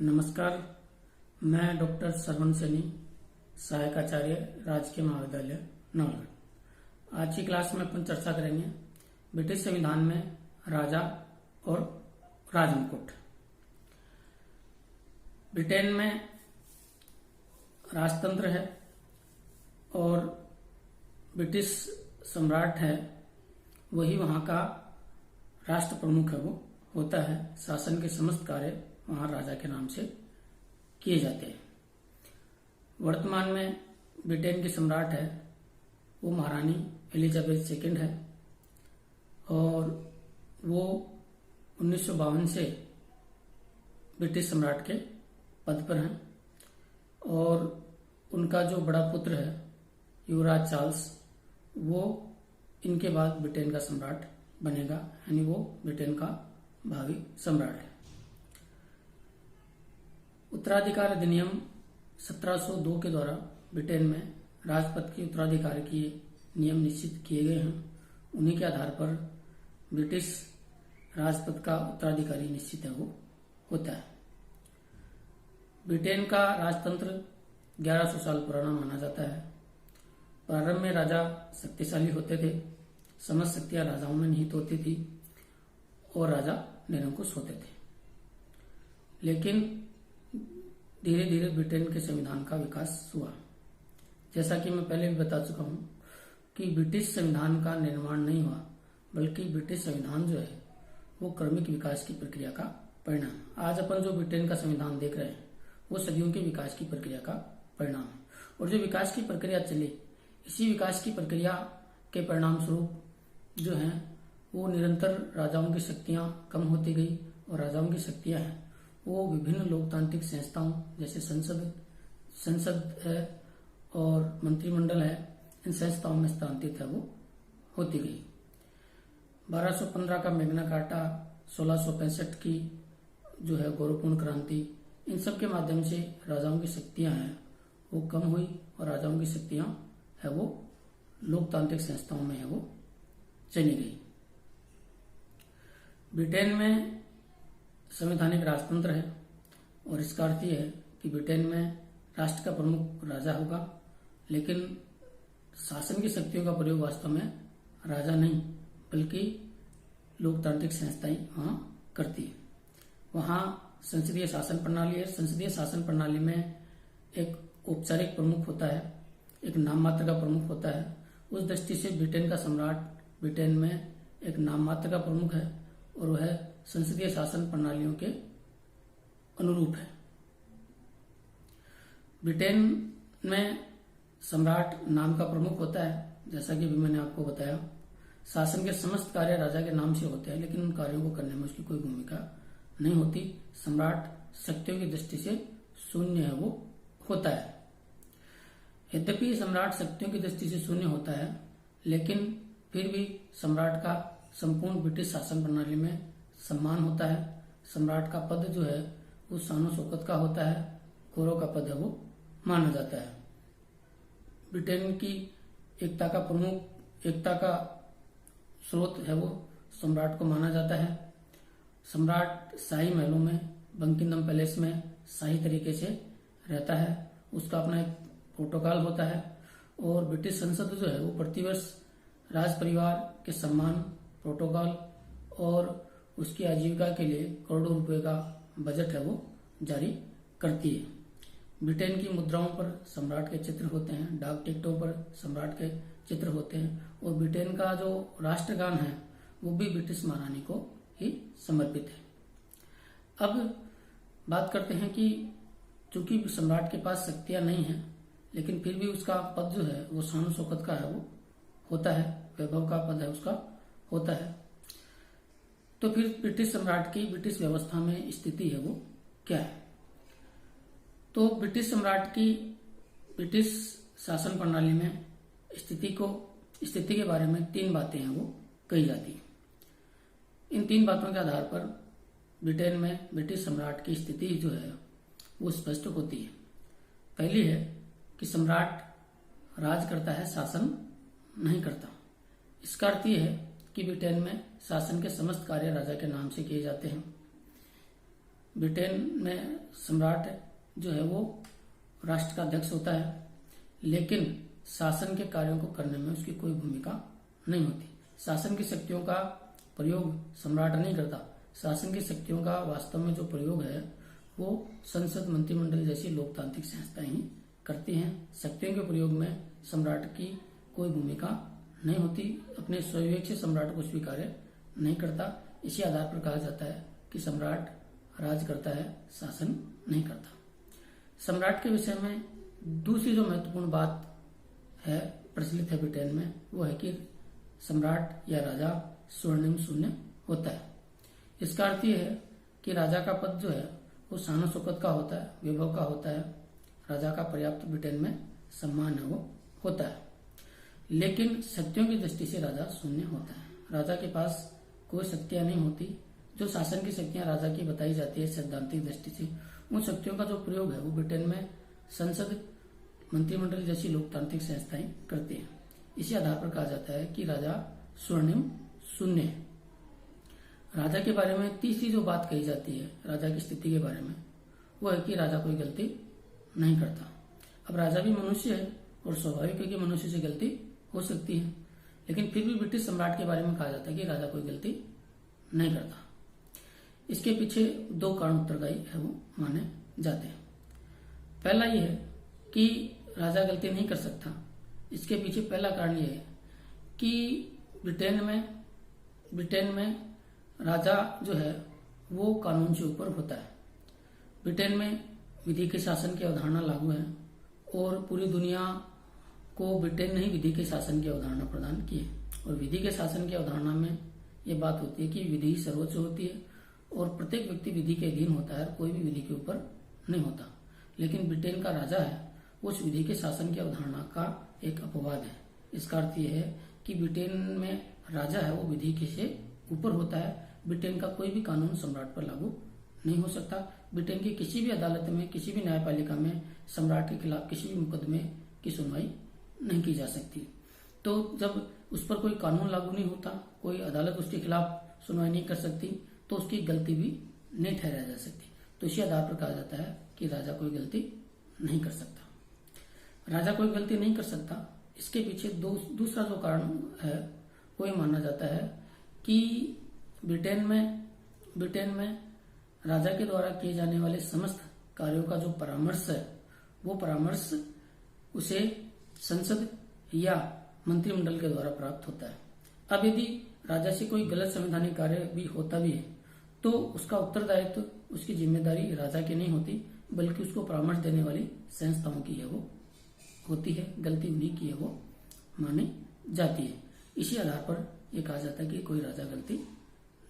नमस्कार। मैं डॉक्टर सरवण सैनी, सहायक आचार्य, राजकीय महाविद्यालय नवलगढ़। आज की क्लास में अपन चर्चा करेंगे ब्रिटिश संविधान में राजा और राजमुकुट। ब्रिटेन में राजतंत्र है और ब्रिटिश सम्राट है, वही वहां का राष्ट्र प्रमुख है, वो होता है। शासन के समस्त कार्य वहां राजा के नाम से किए जाते हैं। वर्तमान में ब्रिटेन की सम्राट है वो महारानी एलिजाबेथ सेकंड है और वो 1952 से ब्रिटिश सम्राट के पद पर हैं और उनका जो बड़ा पुत्र है युवराज चार्ल्स, वो इनके बाद ब्रिटेन का सम्राट बनेगा, यानी वो ब्रिटेन का भावी सम्राट है। उत्तराधिकार अधिनियम 1702 के द्वारा ब्रिटेन में राजपद के उत्तराधिकार के नियम निश्चित किए गए हैं। उन्हीं के आधार पर ब्रिटिश राजपद का उत्तराधिकारी निश्चित है वो होता है। ब्रिटेन का राजतंत्र 1100 साल पुराना माना जाता है। प्रारंभ में राजा शक्तिशाली होते थे, समस्त शक्तियां राजाओं में निहित होती थी और राजा निरंकुश होते थे। लेकिन धीरे धीरे ब्रिटेन के संविधान का विकास हुआ। जैसा कि मैं पहले भी बता चुका हूं कि ब्रिटिश संविधान का निर्माण नहीं हुआ, बल्कि ब्रिटिश संविधान जो है वो क्रमिक विकास की प्रक्रिया का परिणाम। आज अपन जो ब्रिटेन का संविधान देख रहे हैं वो सदियों के विकास की प्रक्रिया का परिणाम है। और जो विकास की प्रक्रिया चली, इसी विकास की प्रक्रिया के परिणाम स्वरूप जो है वो निरंतर राजाओं की शक्तियां कम होती गई और राजाओं की शक्तियां हैं वो विभिन्न लोकतांत्रिक संस्थाओं जैसे संसद है और मंत्रिमंडल है, इन संस्थाओं में स्थानांतरित है वो होती गई। 1215 का मैग्ना कार्टा, 1665 की जो है गौरवपूर्ण क्रांति, इन सब के माध्यम से राजाओं की शक्तियां हैं वो कम हुई और राजाओं की शक्तियां है वो लोकतांत्रिक संस्थाओं में है वो चली गई। ब्रिटेन में संवैधानिक राजतंत्र है और इसका अर्थ यह है कि ब्रिटेन में राष्ट्र का प्रमुख राजा होगा, लेकिन शासन की शक्तियों का प्रयोग वास्तव में राजा नहीं बल्कि लोकतांत्रिक संस्थाएं वहां करती है। वहां संसदीय शासन प्रणाली है। संसदीय शासन प्रणाली में एक औपचारिक प्रमुख होता है, एक नाम मात्र का प्रमुख होता है। उस दृष्टि से ब्रिटेन का सम्राट ब्रिटेन में एक नाम मात्र का प्रमुख है और वह संसदीय शासन प्रणालियों के अनुरूप है। ब्रिटेन में सम्राट नाम का प्रमुख होता है, जैसा कि भी मैंने आपको बताया। शासन के समस्त कार्य राजा के नाम से होते हैं, लेकिन उन कार्यों को करने में उसकी कोई भूमिका नहीं होती। सम्राट शक्तियों की दृष्टि से शून्य है वो होता है। यद्यपि सम्राट शक्तियों की दृष्टि से शून्य होता है, लेकिन फिर भी सम्राट का संपूर्ण ब्रिटिश शासन प्रणाली में सम्मान होता है। सम्राट का पद जो है वो शानो शौकत का होता है, गौरव का पद है वो माना जाता है। ब्रिटेन की एकता का स्रोत है वो सम्राट को माना जाता है। सम्राट शाही महलों में, बंकिंगम पैलेस में शाही तरीके से रहता है। उसका अपना एक प्रोटोकॉल होता है और ब्रिटिश संसद जो है वो प्रतिवर्ष राज परिवार के सम्मान, प्रोटोकॉल और उसकी आजीविका के लिए करोड़ों रुपए का बजट है वो जारी करती है। ब्रिटेन की मुद्राओं पर सम्राट के चित्र होते हैं, डाक टिकटों पर सम्राट के चित्र होते हैं और ब्रिटेन का जो राष्ट्रगान है वो भी ब्रिटिश महारानी को ही समर्पित है। अब बात करते हैं कि चूंकि सम्राट के पास शक्तियां नहीं है, लेकिन फिर भी उसका पद जो है वो शान शौकत का है वो होता है, वैभव का पद है उसका होता है। तो फिर ब्रिटिश सम्राट की ब्रिटिश व्यवस्था में स्थिति है वो क्या है? तो ब्रिटिश सम्राट की ब्रिटिश शासन प्रणाली में स्थिति के बारे में 3 बातें हैं वो कही जाती है। इन 3 बातों के आधार पर ब्रिटेन में ब्रिटिश सम्राट की स्थिति जो है वो स्पष्ट होती है। पहली है कि सम्राट राज करता है, शासन नहीं करता। इसका अर्थ यह है कि ब्रिटेन में शासन के समस्त कार्य राजा के नाम से किए जाते हैं। ब्रिटेन में सम्राट जो है वो राष्ट्र का अध्यक्ष होता है, लेकिन शासन के कार्यों को करने में उसकी कोई भूमिका नहीं होती। शासन की शक्तियों का प्रयोग सम्राट नहीं करता। शासन की शक्तियों का वास्तव में जो प्रयोग है वो संसद, मंत्रिमंडल जैसी लोकतांत्रिक संस्थाएं ही करती हैं। शक्तियों के प्रयोग में सम्राट की कोई भूमिका नहीं होती। अपने स्वविवेक से सम्राट को स्वीकार नहीं करता। इसी आधार पर कहा जाता है कि सम्राट राज करता है, शासन नहीं करता। सम्राट के विषय में दूसरी जो महत्वपूर्ण बात है, प्रचलित है ब्रिटेन में, वो है कि सम्राट या राजा स्वर्णिम शून्य होता है। इसका अर्थ यह है कि राजा का पद जो है वो शान शौकत का होता है, वैभव का होता है। राजा का पर्याप्त ब्रिटेन में सम्मान है वो होता है, लेकिन शक्तियों की दृष्टि से राजा शून्य होता है। राजा के पास कोई शक्तियां नहीं होती। जो शासन की शक्तियां राजा की बताई जाती है सैद्धांतिक दृष्टि से, उन शक्तियों का जो प्रयोग है वो ब्रिटेन में संसद, मंत्रिमंडल जैसी लोकतांत्रिक संस्थाएं करती हैं। इसी आधार पर कहा जाता है कि राजा स्वर्णिम शून्य है। राजा के बारे में तीसरी जो बात कही जाती है राजा की स्थिति के बारे में, वो है कि राजा कोई गलती नहीं करता। अब राजा भी मनुष्य है और स्वाभाविक है कि मनुष्य से गलती हो सकती है, लेकिन फिर भी ब्रिटिश सम्राट के बारे में कहा जाता है कि राजा कोई गलती नहीं करता। इसके पीछे दो कारण उत्तरदायी है वो माने जाते हैं। पहला यह है कि राजा गलती नहीं कर सकता। इसके पीछे पहला कारण यह है कि ब्रिटेन में राजा जो है वो कानून से ऊपर होता है। ब्रिटेन में विधि के शासन की अवधारणा लागू है और पूरी दुनिया को ब्रिटेन ने ही विधि के शासन की अवधारणा प्रदान की है। और विधि के शासन की अवधारणा में ये बात होती है कि विधि सर्वोच्च होती है और प्रत्येक व्यक्ति विधि के अधीन होता है, कोई भी विधि के ऊपर नहीं होता। लेकिन ब्रिटेन का राजा है उस विधि के शासन की अवधारणा का एक अपवाद है। इसका अर्थ यह है कि ब्रिटेन में राजा है वो विधि के से ऊपर होता है। ब्रिटेन का कोई भी कानून सम्राट पर लागू नहीं हो सकता। ब्रिटेन की किसी भी अदालत में, किसी भी न्यायपालिका में सम्राट के खिलाफ किसी भी मुकदमे की सुनवाई नहीं की जा सकती। तो जब उस पर कोई कानून लागू नहीं होता, कोई अदालत उसके खिलाफ सुनवाई नहीं कर सकती, तो उसकी गलती भी नहीं ठहराई जा सकती। तो इसी आधार पर कहा जाता है कि राजा कोई गलती नहीं कर सकता। राजा कोई गलती नहीं कर सकता, इसके पीछे दूसरा जो कारण है वो ये माना जाता है कि ब्रिटेन में राजा के द्वारा किए जाने वाले समस्त कार्यों का जो परामर्श है वो परामर्श उसे संसद या मंत्रिमंडल के द्वारा प्राप्त होता है। अब यदि राजा से कोई गलत संवैधानिक कार्य भी होता भी है तो उसका उत्तरदायित्व, उसकी जिम्मेदारी राजा की नहीं होती, बल्कि उसको परामर्श देने वाली संस्थाओं की है वो होती है। गलती उन्हीं की है वो मानी जाती है। इसी आधार पर यह कहा जाता है कि कोई राजा गलती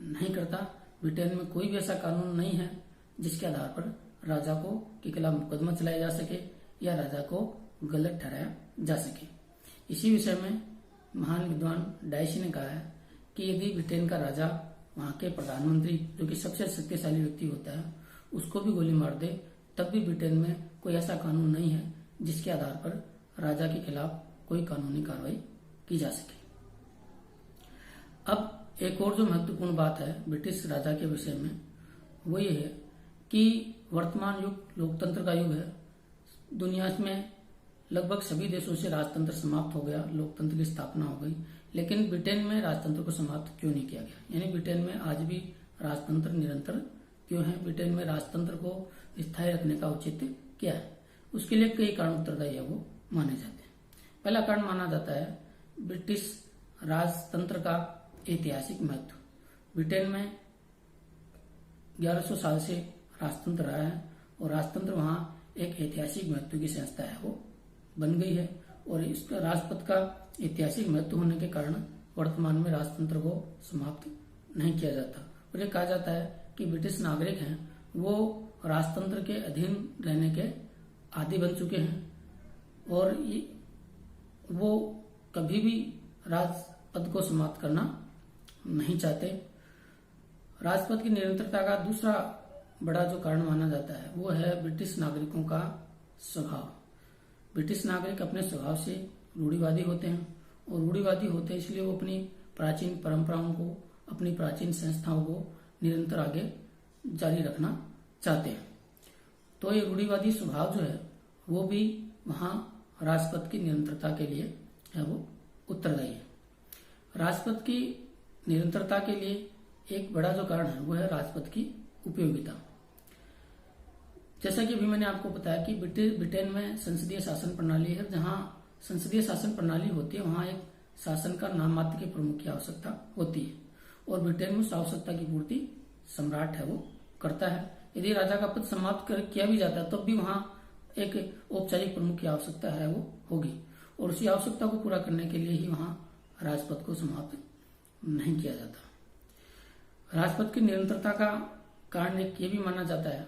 नहीं करता। ब्रिटेन में कोई भी ऐसा कानून नहीं है जिसके आधार पर राजा को के खिलाफ मुकदमा चलाया जा सके या राजा को गलत ठहराया जा सके। इसी विषय में महान विद्वान डायसी ने कहा है कि यदि ब्रिटेन का राजा वहां के प्रधानमंत्री, जो कि सबसे शक्तिशाली व्यक्ति होता है, उसको भी गोली मार दे, तब भी ब्रिटेन में कोई ऐसा कानून नहीं है जिसके आधार पर राजा के खिलाफ कोई कानूनी कार्रवाई की जा सके। अब एक और जो महत्वपूर्ण बात है ब्रिटिश राजा के विषय में वो ये है कि वर्तमान युग लोकतंत्र का युग है। दुनिया में लगभग सभी देशों से राजतंत्र समाप्त हो गया, लोकतंत्र की स्थापना हो गई, लेकिन ब्रिटेन में राजतंत्र को समाप्त क्यों नहीं किया गया? यानी ब्रिटेन में आज भी राजतंत्र निरंतर क्यों है? ब्रिटेन में राजतंत्र को स्थायी रखने का औचित्य क्या है? उसके लिए कई कारण उत्तरदायी है वो माने जाते हैं। पहला कारण माना जाता है ब्रिटिश राजतंत्र का ऐतिहासिक महत्व। ब्रिटेन में 1100 साल से राजतंत्र रहा है और राजतंत्र वहां एक ऐतिहासिक महत्व की संस्था है वो बन गई है और इसका राजपथ का ऐतिहासिक महत्व होने के कारण वर्तमान में राजतंत्र को समाप्त नहीं किया जाता। और ये कहा जाता है कि ब्रिटिश नागरिक हैं वो राजतंत्र के अधीन रहने के आदी बन चुके हैं और वो कभी भी राजपद को समाप्त करना नहीं चाहते। राजपद की निरंतरता का दूसरा बड़ा जो कारण माना जाता है वो है ब्रिटिश नागरिकों का स्वभाव। ब्रिटिश नागरिक अपने स्वभाव से रूढ़िवादी होते हैं और रूढ़िवादी होते हैं इसलिए वो अपनी प्राचीन परंपराओं को, अपनी प्राचीन संस्थाओं को निरंतर आगे जारी रखना चाहते हैं। तो ये रूढ़िवादी स्वभाव जो है वो भी वहां राजपद की निरंतरता के लिए है वो उत्तरदायी है। राजपद की निरंतरता के लिए एक बड़ा जो कारण है वो है राजपद की उपयोगिता। जैसा कि अभी मैंने आपको बताया कि ब्रिटेन में संसदीय शासन प्रणाली है। जहां संसदीय शासन प्रणाली होती है वहां एक शासन का नाम मात्र के प्रमुख की आवश्यकता होती है और ब्रिटेन में उस आवश्यकता की पूर्ति सम्राट है वो करता है। यदि राजा का पद समाप्त किया भी जाता है तब भी वहां एक औपचारिक प्रमुख की आवश्यकता है वो होगी और उसी आवश्यकता को पूरा करने के लिए ही वहां राजपद को समाप्त नहीं किया जाता। राजपद की निरंतरता का कारण एक ये भी माना जाता है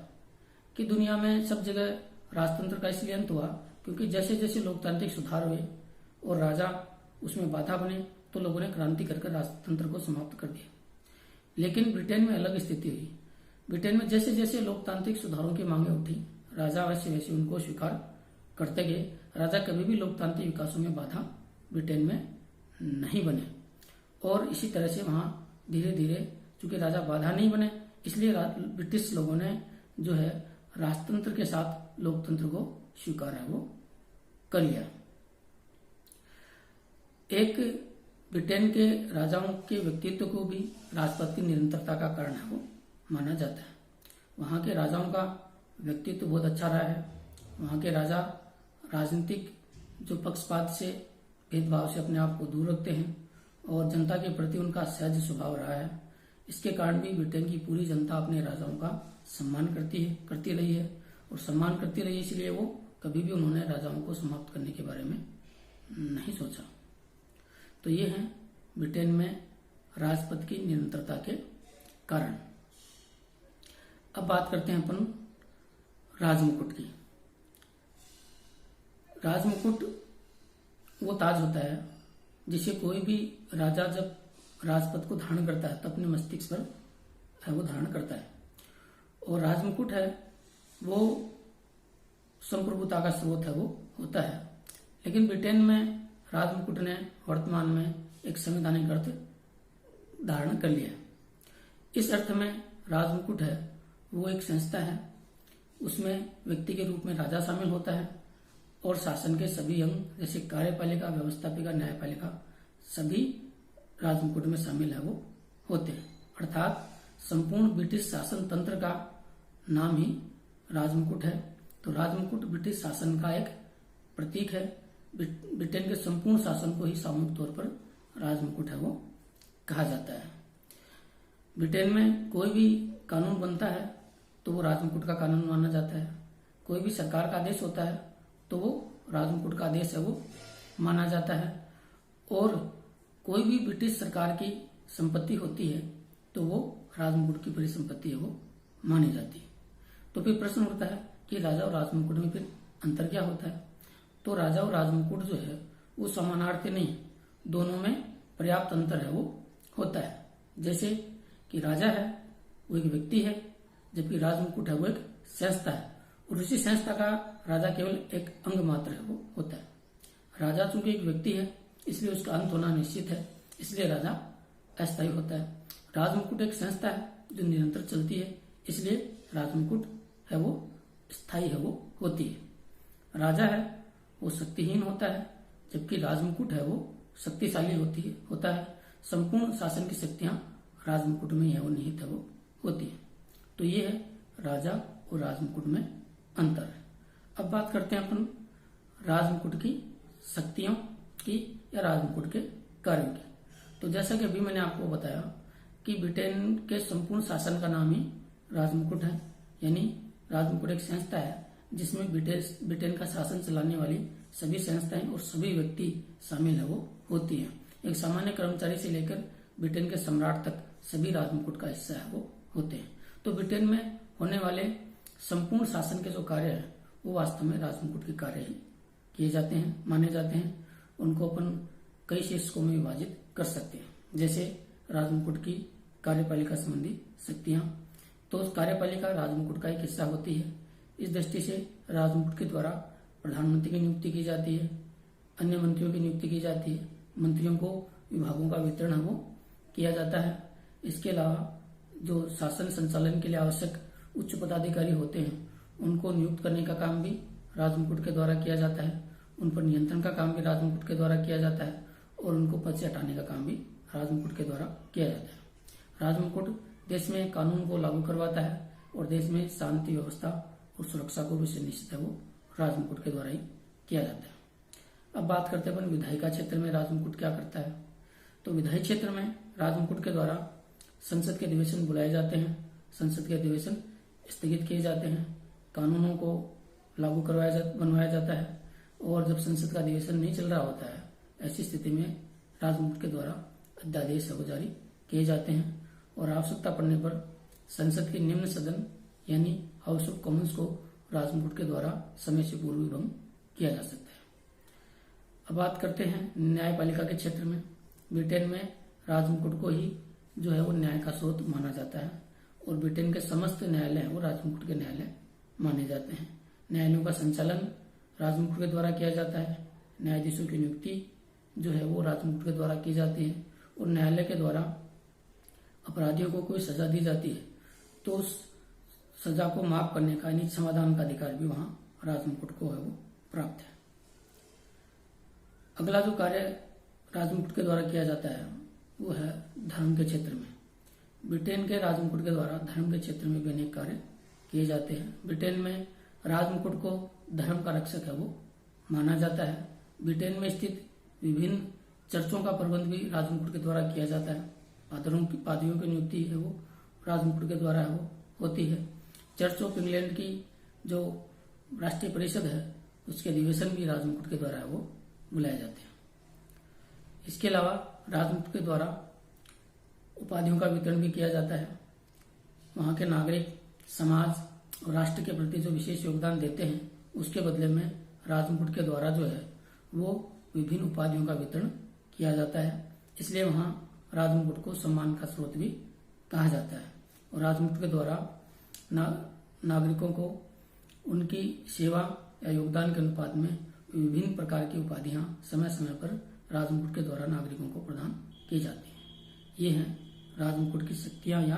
कि दुनिया में सब जगह राजतंत्र का इसलिए अंत हुआ क्योंकि जैसे जैसे लोकतांत्रिक सुधार हुए और राजा उसमें बाधा बने तो लोगों ने क्रांति करके राजतंत्र को समाप्त कर दिया। लेकिन ब्रिटेन में अलग स्थिति हुई। ब्रिटेन में जैसे जैसे लोकतांत्रिक सुधारों की मांगे उठी राजा वैसे वैसे उनको स्वीकार करते गए। राजा कभी भी लोकतांत्रिक विकासों में बाधा ब्रिटेन में नहीं बने और इसी तरह से वहां धीरे धीरे चूंकि राजा बाधा नहीं बने इसलिए ब्रिटिश लोगों ने जो है राजतंत्र के साथ लोकतंत्र को स्वीकार है वो कर लिया। एक ब्रिटेन के राजाओं के व्यक्तित्व को भी राजपद की निरंतरता का कारण है वो माना जाता है। वहां के राजाओं का व्यक्तित्व बहुत अच्छा रहा है। वहां के राजा राजनीतिक जो पक्षपात से भेदभाव से अपने आप को दूर रखते हैं और जनता के प्रति उनका सहज स्वभाव रहा है। इसके कारण भी ब्रिटेन की पूरी जनता अपने राजाओं का सम्मान करती रही है और सम्मान करती रही इसलिए वो कभी भी उन्होंने राजाओं को समाप्त करने के बारे में नहीं सोचा। तो ये है ब्रिटेन में राजपद की निरंतरता के कारण। अब बात करते हैं अपन राजमुकुट की। राजमुकुट वो ताज होता है जिसे कोई भी राजा जब राजपद को धारण करता है तब अपने मस्तिष्क पर है वो धारण करता है और राजमुकुट है वो संप्रभुता का स्रोत है वो होता है। लेकिन ब्रिटेन में राजमुकुट ने वर्तमान में एक संवैधानिक अर्थ धारण कर लिया। इस अर्थ में राजमुकुट है वो एक संस्था है। उसमें व्यक्ति के रूप में राजा शामिल होता है और शासन के सभी अंग जैसे कार्यपालिका, व्यवस्थापिका, न्यायपालिका सभी राजमुकुट में शामिल है वो होते हैं। अर्थात संपूर्ण ब्रिटिश शासन तंत्र का नाम ही राजमुकुट है। तो राजमुकुट ब्रिटिश शासन का एक प्रतीक है। ब्रिटेन के संपूर्ण शासन को ही सामूहिक तौर पर राजमुकुट है वो कहा जाता है। ब्रिटेन में कोई भी कानून बनता है तो वो राजमुकुट का कानून माना जाता है। कोई भी सरकार का आदेश होता है तो वो राजमुकुट का आदेश है वो माना जाता है। और कोई भी ब्रिटिश सरकार की संपत्ति होती है तो वो राजमुकुट की परिसंपत्ति है वो मानी जाती है। तो फिर प्रश्न उठता है कि राजा और राजमुकुट में फिर अंतर क्या होता है। तो राजा और राजमुकुट जो है वो समानार्थी नहीं, दोनों में पर्याप्त अंतर है वो होता है। जैसे कि राजा है वो एक व्यक्ति है जबकि राजमुकुट है वो एक संस्था है और उसी संस्था का राजा केवल एक अंग मात्र है वो होता है। राजा चूंकि एक व्यक्ति है इसलिए उसका अंत होना निश्चित है, इसलिए राजा अस्थायी होता है। राजमुकुट एक संस्था है जो निरंतर चलती है, इसलिए राजमुकुट है वो स्थायी है वो होती है। राजा है वो शक्तिहीन होता है जबकि राजमुकुट है वो शक्तिशाली होता है। संपूर्ण शासन की शक्तियां राजमुकुट में है वो निहित है वो होती है। तो ये है राजा और राजमुकुट में अंतर है। अब बात करते हैं अपन राजमुकुट की शक्तियों की या राजमुकुट के कार्यों की। तो जैसा कि अभी मैंने आपको बताया कि ब्रिटेन के संपूर्ण शासन का नाम ही राजमुकुट है, यानी राजमुकुट एक संस्था है जिसमें ब्रिटेन का शासन चलाने वाली सभी संस्थाएं और सभी व्यक्ति शामिल है वो होती है। एक सामान्य कर्मचारी से लेकर ब्रिटेन के सम्राट तक सभी राजमुकुट का हिस्सा है वो होते हैं। तो ब्रिटेन में होने वाले संपूर्ण शासन के जो कार्य है वो वास्तव में राजमुकुट के कार्य ही किए जाते हैं, माने जाते हैं। उनको अपन कई शीर्षकों में विभाजित कर सकते हैं। जैसे राजमुकुट की कार्यपालिका संबंधी शक्तियां, तो उस कार्यपालिका राजमुकुट का एक हिस्सा होती है। इस दृष्टि से राजमुकुट के द्वारा प्रधानमंत्री की नियुक्ति की जाती है, अन्य मंत्रियों की नियुक्ति की जाती है, मंत्रियों को विभागों का वितरण वो किया जाता है। इसके अलावा जो शासन संचालन के लिए आवश्यक उच्च पदाधिकारी होते हैं उनको नियुक्त करने का काम भी राजमुकुट के द्वारा किया जाता है, उन पर नियंत्रण का काम भी राजमुकुट के द्वारा किया जाता है और उनको पद से हटाने का काम भी राजमुकुट के द्वारा किया जाता है। राजमुकुट देश में कानून को लागू करवाता है और देश में शांति व्यवस्था और सुरक्षा को भी सुनिश्चित है वो राजमुकुट के द्वारा ही किया जाता है। अब बात करते हैं अपन विधायिका क्षेत्र में राजमुकुट क्या करता है। तो विधायी क्षेत्र में राजमुकुट के द्वारा संसद के अधिवेशन बुलाए जाते हैं, संसद के अधिवेशन स्थगित किए जाते हैं, कानूनों को लागू बनवाया जाता है और जब संसद का अधिवेशन नहीं चल रहा होता है ऐसी स्थिति में राजमुकुट के द्वारा अध्यादेश वो जारी किए जाते हैं और आवश्यकता पड़ने पर संसद के निम्न सदन यानी हाउस ऑफ कॉमन्स को राजमुकुट के द्वारा समय से पूर्व भंग किया जा सकता है। अब बात करते हैं न्यायपालिका के क्षेत्र में। ब्रिटेन में राजमुकुट को ही जो है वो न्याय का स्रोत माना जाता है और ब्रिटेन के समस्त न्यायालय वो राजमुकुट के न्यायालय माने जाते हैं। न्यायालयों का संचालन राजमुकुट के द्वारा किया जाता है, न्यायाधीशों की नियुक्ति जो है वो राजमुकुट के द्वारा की जाती है और न्यायालय के द्वारा अपराधियों को कोई सजा दी जाती है तो उस सजा को माफ करने का यानी समाधान का अधिकार भी वहां राजमुकुट को है वो प्राप्त है। अगला जो कार्य राजमुकुट के द्वारा किया जाता है वो है धर्म के क्षेत्र में। ब्रिटेन के राजमुकुट के द्वारा धर्म के क्षेत्र में भी अनेक कार्य किए जाते हैं। ब्रिटेन में राजमुकुट को धर्म का रक्षक है वो माना जाता है। ब्रिटेन में स्थित विभिन्न चर्चों का प्रबंध भी राजमुकुट के द्वारा किया जाता है। पादरियों की नियुक्ति है वो राजमुकुट के द्वारा है वो होती है। चर्च ऑफ इंग्लैंड की जो राष्ट्रीय परिषद है उसके अधिवेशन भी राजमुकुट के द्वारा है वो बुलाए जाते हैं। इसके अलावा राजमुकुट के द्वारा उपाधियों का वितरण भी किया जाता है। वहां के नागरिक समाज और राष्ट्र के प्रति जो विशेष योगदान देते हैं उसके बदले में राजमुकुट के द्वारा जो है वो विभिन्न उपाधियों का वितरण किया जाता है। इसलिए वहां राजमुकुट को सम्मान का स्रोत भी कहा जाता है और राजमुकुट के द्वारा नागरिकों को उनकी सेवा या योगदान के अनुपात में विभिन्न प्रकार की उपाधियां समय समय पर राजमुकुट के द्वारा नागरिकों को प्रदान की जाती हैं। ये हैं राजमुकुट की शक्तियां या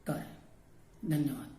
कार्य। धन्यवाद।